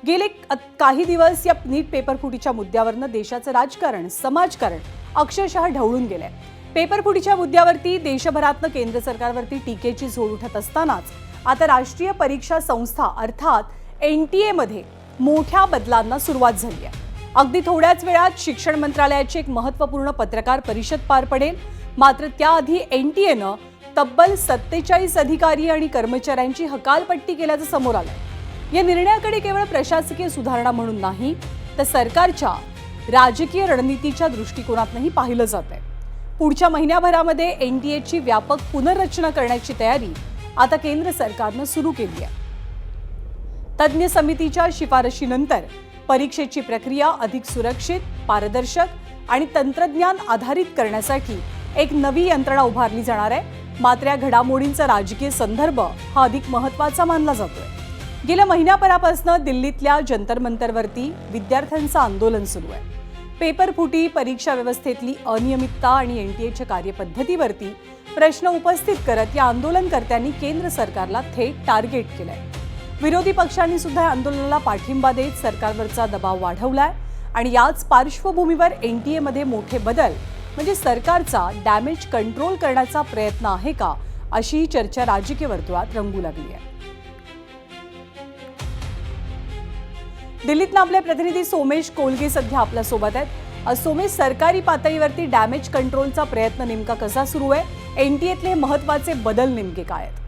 गेले काही दिवस या नीट पेपरफुटीच्या मुद्द्यावरनं देशाचं राजकारण, समाजकारण अक्षरशः ढवळून गेलंय। पेपरफुटीच्या मुद्द्यावरती देशभरातनं केंद्र सरकारवरती टीकेची झोड उठत असतानाच आता राष्ट्रीय परीक्षा संस्था अर्थात NTA मध्ये मोठ्या बदलांना सुरुवात झाली आहे। अगदी थोड्याच वेळात शिक्षण मंत्रालयाची एक महत्त्वपूर्ण पत्रकार परिषद पार पडेल। मात्र त्याआधी NTAनं तब्बल 47 अधिकारी आणि कर्मचाऱ्यांची हकालपट्टी केल्याचं समोर आलंय। या निर्णयाकडे केवळ प्रशासकीय सुधारणा म्हणून नाही तर सरकारच्या राजकीय रणनीतीच्या दृष्टिकोनातूनही पाहिलं जातंय। पुढच्या महिन्याभरामध्ये NTAची व्यापक पुनर्रचना करण्याची तयारी आता केंद्र सरकारनं सुरू केली आहे। तज्ञ समितीच्या शिफारशीनंतर परीक्षेची प्रक्रिया अधिक सुरक्षित, पारदर्शक आणि तंत्रज्ञान आधारित करण्यासाठी एक नवी यंत्रणा उभारली जाणार आहे। मात्र या घडामोडींचा राजकीय संदर्भ हा अधिक महत्त्वाचा मानला जातोय। गेल्या महिन्याभरापासून दिल्लीतल्या जंतर मंतरवरती विद्यार्थ्यांचं आंदोलन सुरू आहे। पेपरफुटी, परीक्षा व्यवस्थेतली अनियमितता आणि NTAच्या कार्यपद्धतीवरती प्रश्न उपस्थित करत या आंदोलनकर्त्यांनी केंद्र सरकारला थेट टार्गेट केलंय। विरोधी पक्षांनी सुद्धा आंदोलनाला पाठिंबा देत सरकारवरचा दबाव वाढवलाय आणि याच पार्श्वभूमीवर NTA मध्ये मोठे बदल म्हणजे सरकारचा डॅमेज कंट्रोल करण्याचा प्रयत्न आहे का, अशी चर्चा राजकीय वर्तुळात रंगू लागली आहे। दिल्लीतनं आपले प्रतिनिधी सोमेश कोलगे सध्या आपल्या सोबत आहेत। सोमेश, सरकारी पातळीवरती डॅमेज कंट्रोलचा प्रयत्न नेमका कसा सुरू आहे? NTAतले महत्त्वाचे बदल नेमके काय आहेत?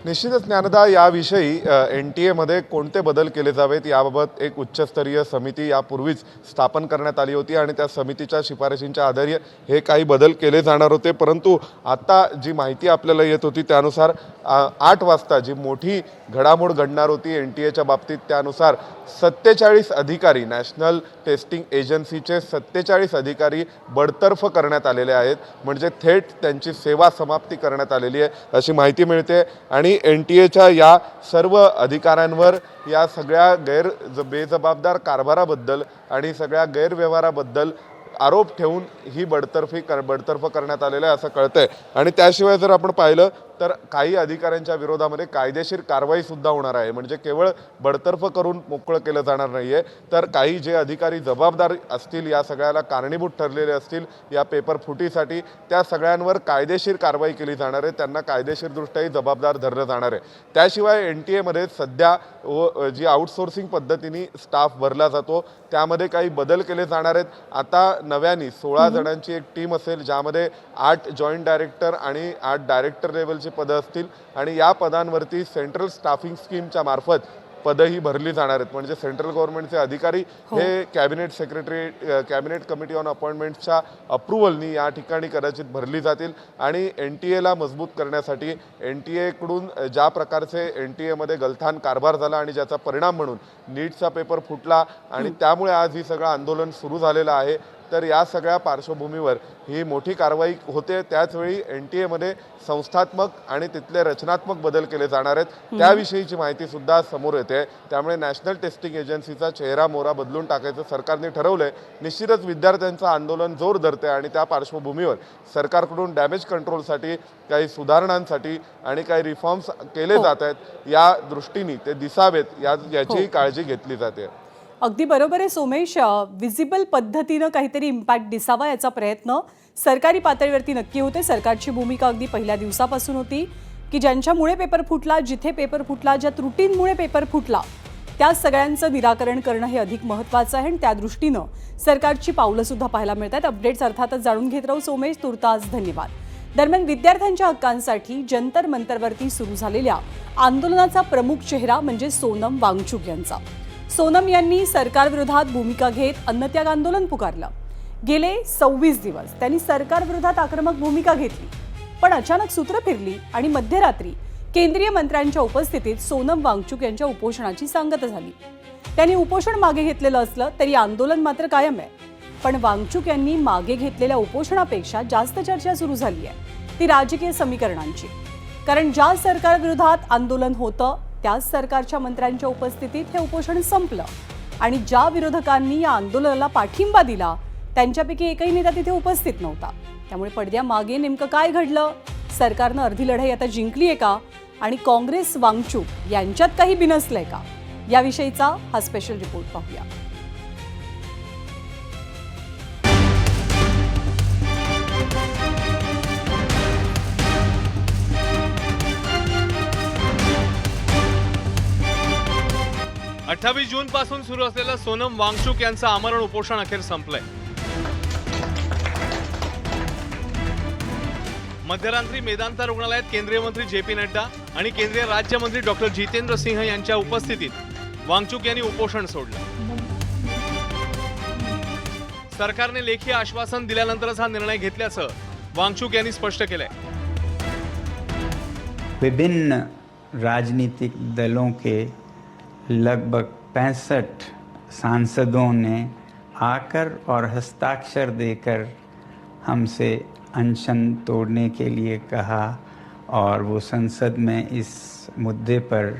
निश्चितच ज्ञानदा, याविषयी NTA मध्ये कोणते बदल केले जावेत याबाबत एक उच्चस्तरीय समिती यापूर्वीच स्थापन करण्यात आली होती आणि त्या समितीच्या शिफारशींच्या आधारे हे काही बदल केले जाणार होते। परंतु आता जी माहिती आपल्याला येत होती त्यानुसार 8 वाजता जी मोठी घडामोड घडणार होती NTAच्या बाबतीत, त्यानुसार 47 अधिकारी, नॅशनल टेस्टिंग एजन्सीचे 47 अधिकारी बडतर्फ करण्यात आलेले आहेत। म्हणजे थेट त्यांची सेवा समाप्ती करण्यात आलेली आहे अशी माहिती मिळते आणि NTAच्या या सर्व अधिकाऱ्यांवर या सगळ्या बेजबाबदार कारभाराबद्दल आणि सगळ्या गैरव्यवहाराबद्दल आरोप ठेवून ही बडतर्फ करण्यात आलेलं आहे असं कळतंय। आणि त्याशिवाय जर आपण पाहिलं तर काही अधिकाऱ्यांच्या विरोधामध्ये कायदेशीर कारवाई सुद्धा होणार आहे। म्हणजे केवळ बडतर्फ करून मोकळं केलं जाणार नाहीये, तर काही जे अधिकारी जबाबदार असतील, या सगळ्याला कारणीभूत ठरलेले असतील या पेपर फुटीसाठी, त्या सगळ्यांवर कायदेशीर कारवाई केली जाणार आहे, त्यांना कायदेशीरदृष्ट्याही जबाबदार धरलं जाणार आहे। त्याशिवाय NTA मध्ये सध्या जी आउटसोर्सिंग पद्धतीने स्टाफ भरला जातो त्यामध्ये काही बदल केले जाणार आहेत। आता नव्याने 16 जणांची एक टीम असेल, ज्यामध्ये 8 जॉईंट डायरेक्टर आणि 8 डायरेक्टर लेवलचे पद असतील आणि या पदांवरती सेंट्रल स्टाफिंग स्कीमच्या मार्फत पदही भरली जाणार आहेत। म्हणजे सेंट्रल गव्हर्नमेंटचे अधिकारी हे cabinet secretary, cabinet committee on अपॉइंटमेंटच्या अप्रुव्हलनी या ठिकाणी कदाचित भरली जातील। आणि NTAला मजबूत करण्यासाठी NTAकडून ज्या प्रकारचे NTA मध्ये गलथान कारभार झाला आणि ज्याचा परिणाम म्हणून नीटचा पेपर फुटला आणि त्यामुळे आज ही सगळं आंदोलन सुरू झालेलं आहे, तर या सगळ्या पार्श्वभूमीवर ही मोठी कारवाई होते। त्याचवेळी NTA मध्ये संस्थात्मक आणि तिथले रचनात्मक बदल केले जाणार आहेत, त्याविषयीची माहिती सुद्धा समोर येते। त्यामुळे नॅशनल टेस्टिंग एजन्सीचा चेहरा मोहरा बदलून टाकायचं सरकारने ठरवलंय। निश्चितच विद्यार्थ्यांचं आंदोलन जोर धरते आणि त्या पार्श्वभूमीवर सरकारकडून डॅमेज कंट्रोलसाठी काही सुधारणांसाठी आणि काही रिफॉर्म्स केले जात आहेत, या दृष्टीने ते दिसावेत याची काळजी घेतली जाते। अगदी बरोबर आहे सोमेश, विजिबल पद्धतीनं काहीतरी इम्पॅक्ट दिसावा याचा प्रयत्न सरकारी पातळीवरती नक्की होते। सरकारची भूमिका अगदी पहिल्या दिवसापासून होती की ज्यांच्यामुळे पेपर फुटला, जिथे पेपर फुटला, ज्या त्रुटींमुळे पेपर फुटला, त्या सगळ्यांचं निराकरण करणं हे अधिक महत्त्वाचं आहे आणि त्या दृष्टीनं सरकारची पावलं सुद्धा पाहायला मिळतात। अपडेट्स अर्थातच जाणून घेत राहू सोमेश, तुर्तास धन्यवाद। दरम्यान विद्यार्थ्यांच्या हक्कांसाठी जंतर मंतरवरती सुरू झालेल्या आंदोलनाचा प्रमुख चेहरा म्हणजे सोनम वांगचुक यांचा। सोनम यांनी सरकारविरोधात भूमिका घेत अन्नत्याग आंदोलन पुकारलं। गेले 26 दिवस त्यांनी सरकारविरोधात आक्रमक भूमिका घेतली, पण अचानक सूत्र फिरली आणि मध्यरात्री केंद्रीय मंत्र्यांच्या उपस्थितीत सोनम वांगचुक यांच्या उपोषणाची सांगता झाली। त्यांनी उपोषण मागे घेतलेलं असलं तरी आंदोलन मात्र कायम आहे। पण वांगचुक यांनी मागे घेतलेल्या उपोषणापेक्षा जास्त चर्चा सुरू झाली आहे ती राजकीय समीकरणांची। कारण ज्या सरकारविरोधात आंदोलन होतं त्याच सरकारच्या मंत्र्यांच्या उपस्थितीत हे उपोषण संपलं आणि ज्या विरोधकांनी या आंदोलनाला पाठिंबा दिला त्यांच्यापैकी एकही नेता तिथे उपस्थित नव्हता। त्यामुळे पडद्यामागे नेमकं काय घडलं सरकारनं अर्धी लढाई आता जिंकली आहे का आणि काँग्रेस वांगचूक यांच्यात काही बिनसलंय का याविषयीचा हा स्पेशल रिपोर्ट पाहूया. अठ्ठावीस जून पासून सुरू असलेलं सोनम वांगचूक यांचं आमरण उपोषण अखेर संपलंय. मध्यरात्री मेदांता रुग्णालयात केंद्रीय मंत्री जे.पी. नड्डा आणि केंद्रीय राज्यमंत्री डॉक्टर जितेंद्र सिंह यांच्या उपस्थितीत वांगचूक यांनी उपोषण सोडलं. सरकारने लेखी आश्वासन दिल्यानंतरच हा निर्णय घेतल्याचं वांगचूक यांनी स्पष्ट केलंय. विभिन्न राजनीतिक दलों के लगभग 65 सांसदों ने आकर और हस्ताक्षर देकर हमसे अनशन तोड़ने के लिए कहा और वो संसद में इस मुद्दे पर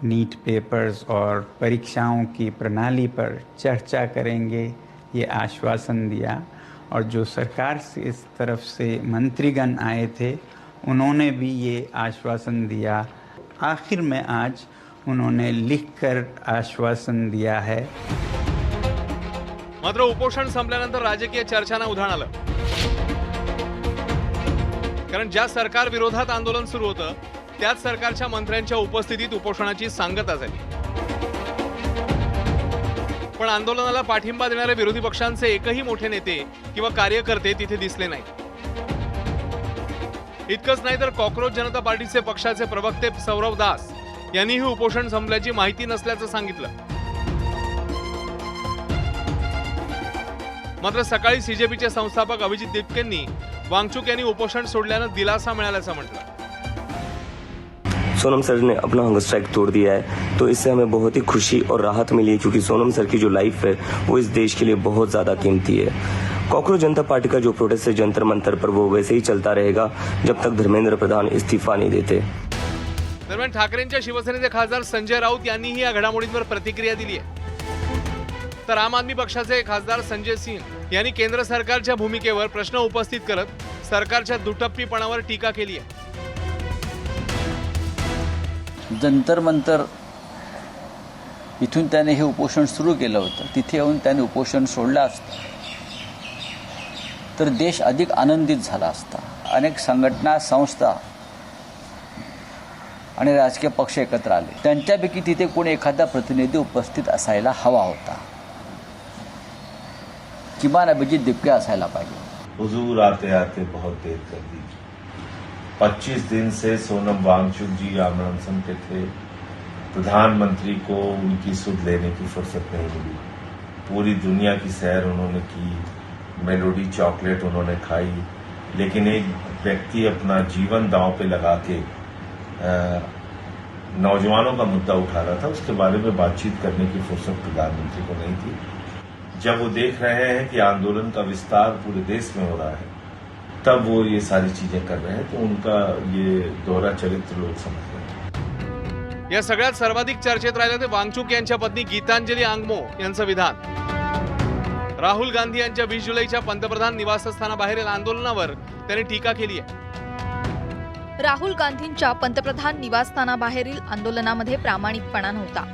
नीट पेपर्स और परीक्षाओं की प्रणाली पर चर्चा करेंगे ये आश्वासन दिया. और जो सरकार से इस तरफ से मंत्रीगण आए थे उन्होंने भी ये आश्वासन दिया. आखिर में आज उन्होंने लिखकर आश्वासन दिया है. मात्र उपोषण संपल्यानंतर राजकीय चर्चांना उधाण आलं. कारण ज्या सरकार विरोधात आंदोलन सुरू होतं त्याच सरकारच्या मंत्र्यांच्या उपस्थितीत उपोषणाची सांगता झाली. पण आंदोलनाला पाठिंबा देणाऱ्या विरोधी पक्षांचे एकही मोठे नेते किंवा कार्यकर्ते तिथे दिसले नाहीत. इतकंच नाही तर कॉक्रोच जनता पार्टीचे पक्षाचे प्रवक्ते सौरव दास यांनीही उपोषण संपल्याची माहिती नसल्याचं सांगितलं. मात्र सकाळी सीजेपीचे संस्थापक अभिजित दीपकेंनी वांगचूक यांनी उपोषण सोडल्यानं दिलासा मिळाल्याचं म्हटलं. सोनम सर ने अपना हंगर स्ट्राइक तोड़ दिया है तो इससे हमें बहुत ही खुशी और राहत मिली है क्योंकि सोनम सर की जो लाइफ है वो इस देश के लिए बहुत ज़्यादा कीमती है. कॉकरोच जनता पार्टी का जो प्रोटेस्ट है जंतर मंतर पर वो वैसे ही चलता रहेगा जब तक धर्मेंद्र प्रधान इस्तीफा नहीं देते. दरम्यान ठाकरेंच्या शिवसेनेचे खासदार संजय राऊत यांनीही या घडामोडींवर प्रतिक्रिया दिली आहे. तर आम आदमी पक्षाचे खासदार संजय सिंह यांनी केंद्र सरकारच्या भूमिकेवर प्रश्न उपस्थित करत सरकारच्या दुटप्पीपणावर टीका केली आहे. जंतर मंतर इथून त्याने हे उपोषण सुरू केलं होतं. तिथे येऊन त्याने उपोषण सोडलं असतं तर देश अधिक आनंदित झाला असता. अनेक संघटना संस्था आणि राजकीय पक्ष एकत्र आले. त्यांच्यापैकी तिथे कोणी एखादा प्रतिनिधी उपस्थित असायला हवा होता. किमान अभिजित दीपके असायला पाहिजे. हुजूर आते आते बहुत देर कर दी. 25 दिन से सोनम वांगचूक जी आमरण पे थे. प्रधानमंत्री को उनकी सुध लेने की फुर्सत नहीं मिली. पूरी दुनिया की सैर उन्होंने की, मेलोडी चॉकलेट उन्होंने खाई, लेकिन एक व्यक्ति अपना जीवन दांव पे लगा के नौजवानों का मुद्दा उठा रहा था, उसके बारे में बातचीत करने की फुर्सत प्रधानमंत्री को नहीं थी. जब वो देख रहे हैं कि आंदोलन का विस्तार पूरे देश में हो रहा है तब वो ये सारी चीजें कर रहे हैं. तो उनका ये दोहरा चरित्र लोग समझ रहे हैं. या सगळ्यात सर्वाधिक चर्चेत राहिलं ते वांगचूक यांच्या पत्नी गीतांजली आंगमो यांचं विधान. राहुल गांधी यांच्या 20 जुलैच्या पंतप्रधान निवासस्थानाबाहेरील आंदोलनावर त्यांनी टीका केली आहे. राहुल गांधींच्या पंतप्रधान निवासस्थानाबाहेरील आंदोलनामध्ये प्रामाणिकपणा नव्हता.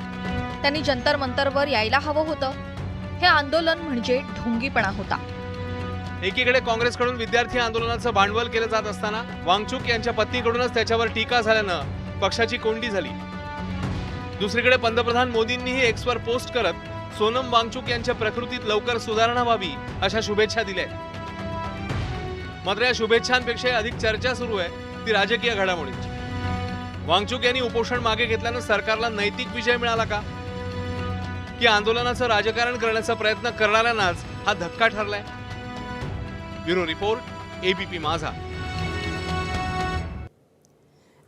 त्यांनी जंतर मंतरवर यायला हवं होतं. हे आंदोलन म्हणजे ढोंगीपणा होता. एकीकडे काँग्रेसकडून विद्यार्थी आंदोलनाचं भांडवल केलं जात असताना वांगचूक यांच्या पत्नीकडूनच त्याच्यावर टीका झाल्यानं पक्षाची कोंडी झाली. दुसरीकडे पंतप्रधान मोदींनीही एक्सवर पोस्ट करत सोनम वांगचूक यांच्या प्रकृतीत लवकर सुधारणा व्हावी अशा शुभेच्छा दिल्या. मात्र या शुभेच्छांपेक्षा अधिक चर्चा सुरू आहे ती राजकीय घडामोडींची. वांगचूक यांनी उपोषण मागे घेतल्यानं सरकारला नैतिक विजय मिळाला का, की आंदोलनाचं राजकारण करण्याचा प्रयत्न करणाऱ्यांनाच हा धक्का ठरलाय? ब्युरो रिपोर्ट, एबीपी माझा.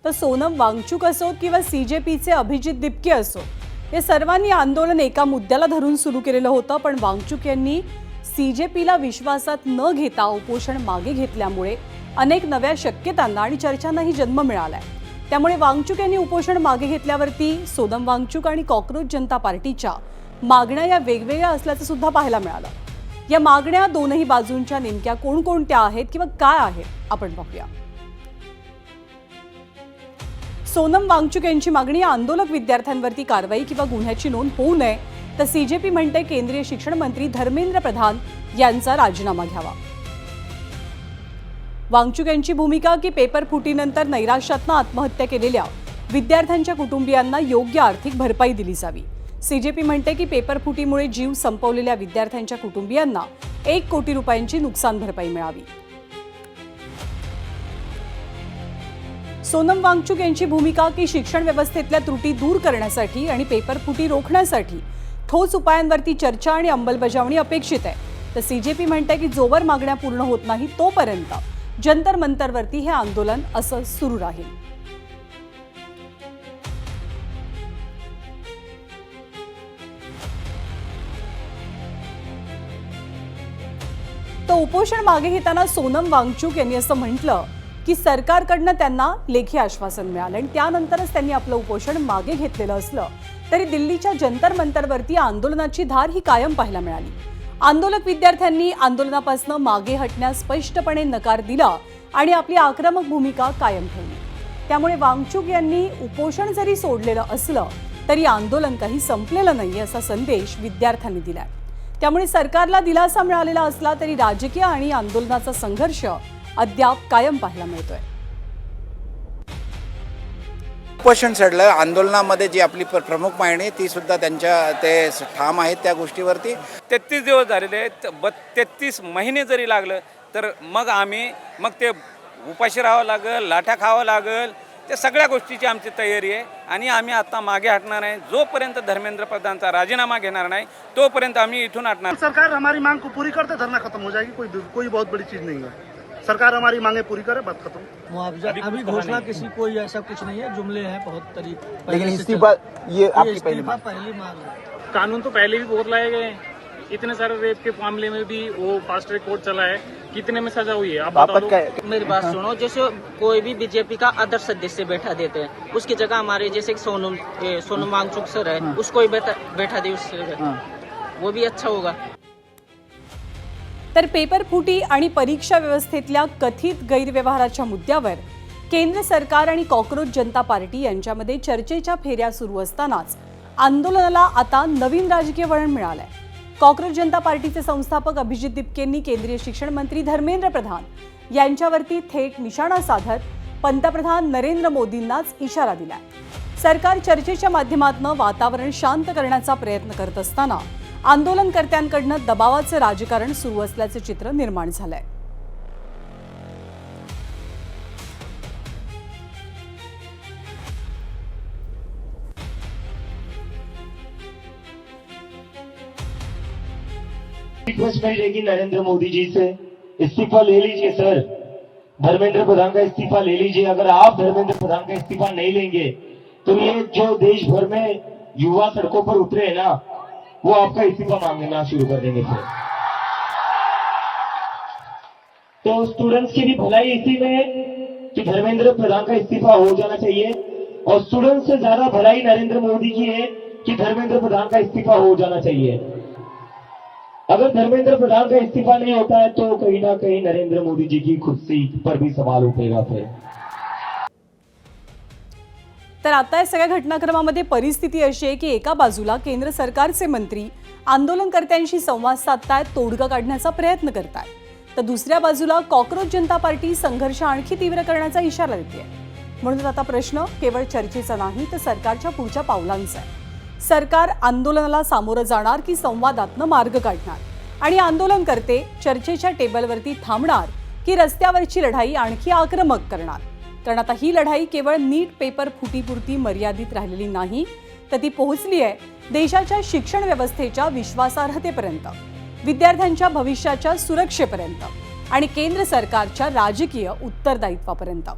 तर सोनम वांगचूक असोत किंवा सीजेपीचे अभिजित दिपके असो, हे सर्वांनी आंदोलन एका मुद्द्याला धरून सुरू केलेलं होतं. पण वांगचूक यांनी सीजेपीला विश्वासात न घेता उपोषण मागे घेतल्यामुळे अनेक नव्या शक्यतांना आणि चर्चांनाही जन्म मिळालाय. त्यामुळे वांगचूक यांनी उपोषण मागे घेतल्यावरती सोनम वांगचूक आणि कॉक्रोच जनता पार्टीच्या मागण्या या वेगवेगळ्या असल्याचं सुद्धा पाहायला मिळालं. या मागण्या दोनही बाजूंच्या नेमक्या कोणकोणत्या आहेत किंवा काय आहेत आपण पाहूया. सोनम वांगचुक यांची मागणी आंदोलक विद्यार्थ्यांवरती कारवाई किंवा गुन्ह्याची नोंद होऊ नये, तर सीजेपी म्हणते केंद्रीय शिक्षण मंत्री धर्मेंद्र प्रधान यांचा राजीनामा घ्यावा. वांगचुक यांची भूमिका की पेपर फुटीनंतर नैराश्यातनं आत्महत्या केलेल्या विद्यार्थ्यांच्या कुटुंबियांना योग्य आर्थिक भरपाई दिली जावी. सीजेपी म्हणते की पेपर फुटीमुळे जीव संपवलेल्या विद्यार्थ्यांच्या कुटुंबियांना 1 कोटी रुपयांची नुकसान भरपाई मिळावी. सोनम वांगचुक यांची भूमिका की शिक्षण व्यवस्थेतल्या त्रुटी दूर करण्यासाठी आणि पेपर फुटी रोखण्यासाठी ठोस उपायांवरती चर्चा आणि अंमलबजावणी अपेक्षित आहे, तर सीजेपी म्हणते की जोवर मागण्या पूर्ण होत नाही तोपर्यंत जंतर मंतरवरती हे आंदोलन असं सुरू राहील. तो उपोषण मागे घेताना सोनम वांगचुक यांनी असं म्हटलं की सरकारकडनं त्यांना लेखी आश्वासन मिळालं आणि त्यानंतरच त्यांनी आपलं उपोषण मागे घेतलेलं असलं तरी दिल्लीच्या जंतर मंतरवरती आंदोलनाची धार ही कायम पाहायला मिळाली. आंदोलक विद्यार्थ्यांनी आंदोलनापासून मागे हटण्यास स्पष्टपणे नकार दिला आणि आपली आक्रमक भूमिका कायम ठेवली. त्यामुळे वांगचुक यांनी उपोषण जरी सोडलेलं असलं तरी आंदोलन काही संपलेलं नाही असा संदेश विद्यार्थ्यांनी दिलाय. त्यामुळे सरकारला दिलासा मिळालेला असला तरी राजकीय आणि आंदोलनाचा संघर्ष अद्याप कायम पाहायला मिळतोय. उपोषण सडलं. आंदोलनामध्ये जी आपली प्रमुख मागणी ती सुद्धा त्यांच्या ते ठाम आहेत त्या गोष्टीवरती. 33 दिवस झालेले आहेत. 33 महिने जरी लागलं तर मग ते उपाशी राहावं लागेल, लाठा खावं लागेल, त्या सगळ्या गोष्टीची आमची तयारी आहे आणि आम्ही आता मागे हटणार नाही. जोपर्यंत धर्मेंद्र प्रधानचा राजीनामा घेणार नाही तोपर्यंत आम्ही इथून हटणार. सरकार हमारी मांग को पूरी करते धरना खत्म हो जाएगी. कोई बहुत बड़ी चीज नहीं है. सरकार हमारी मांगे पूरी करे, बात खत्म. मुआवजा अभी घोषणा किसी कोई ऐसा कुछ नहीं है, जुमले हैं बहुत तरीके. लेकिन इस्तीफा ये आपकी पहली मांग है. कानून तो पहले भी बहुत लाए गए, इतने सारे रेप के मामले में भी वो फास्ट ट्रैक कोर्ट चला है, कितने में सजा हुई है आप बता दो. मेरी बात सुनो, जैसे कोई भी बीजेपी का अदर सदस्य बैठा देते हैं उसकी जगह हमारे जैसे सोनम वांगचुक सर है उसको ही बैठा दे, उससे वो भी अच्छा होगा. तर पेपर फुटी आणि परीक्षा व्यवस्थेतल्या कथित गैरव्यवहाराच्या मुद्द्यावर केंद्र सरकार आणि कॉकरोच जनता पार्टी यांच्यामध्ये चर्चेच्या फेऱ्या सुरू असतानाच आंदोलनाला आता नवीन राजकीय वळण मिळालंय. कॉकरोच जनता पार्टीचे संस्थापक अभिजित दिपकेंनी केंद्रीय शिक्षण मंत्री धर्मेंद्र प्रधान यांच्यावरती थेट निशाणा साधत पंतप्रधान नरेंद्र मोदींनाच इशारा दिलाय. सरकार चर्चेच्या माध्यमातून वातावरण शांत करण्याचा प्रयत्न करत असताना आंदोलनकर्त्यांकडून दबावाचं राजकारण सुरू असल्याचं चित्र निर्माण झालंय. रिक्वेस्ट रहेगी नरेंद्र मोदी जी से, इस्तीफा ले लीजिए सर. धर्मेंद्र प्रधान का इस्तीफा ले लीजिए. अगर आप धर्मेंद्र प्रधान का इस्तीफा नहीं लेंगे तो ये जो देश भर में युवा सड़कों पर उतरे हैं ना, वो आपका इस्तीफा मांगना शुरू कर देंगे फिर. तो स्टूडेंट्स की भी भलाई इसी में है कि धर्मेंद्र प्रधान का इस्तीफा हो जाना चाहिए और स्टूडेंट्स से ज्यादा भलाई नरेंद्र मोदी की है कि धर्मेंद्र प्रधान का इस्तीफा हो जाना चाहिए. अगर धर्मेंद्र प्रधान का इस्तीफा नहीं होता है तो कहीं ना कहीं नरेंद्र मोदी जी की कुर्सी पर भी सवाल उठेगा फिर. तर आता या सगळ्या घटनाक्रमामध्ये परिस्थिती अशी आहे की एका बाजूला केंद्र सरकारचे मंत्री आंदोलनकर्त्यांशी संवाद साधतायत, तोडगा काढण्याचा प्रयत्न करतायत, तर दुसऱ्या बाजूला कॉकरोच जनता पार्टी संघर्ष आणखी तीव्र करण्याचा इशारा देते. म्हणून आता प्रश्न केवळ चर्चेचा नाही तर सरकारच्या पुढच्या पावलांचा आहे. सरकार आंदोलनाला सामोरं जाणार की संवादातनं मार्ग काढणार आणि आंदोलनकर्ते चर्चेच्या टेबलवरती थांबणार की रस्त्यावरची लढाई आणखी आक्रमक करणार. कारण आता ही लढाई केवळ नीट पेपर फुटीपुरती मर्यादित राहिलेली नाही, तर ती पोहोचली आहे देशाच्या शिक्षण व्यवस्थेच्या विश्वासार्हतेपर्यंत, विद्यार्थ्यांच्या भविष्याच्या सुरक्षेपर्यंत आणि केंद्र सरकारच्या राजकीय उत्तरदायित्वापर्यंत.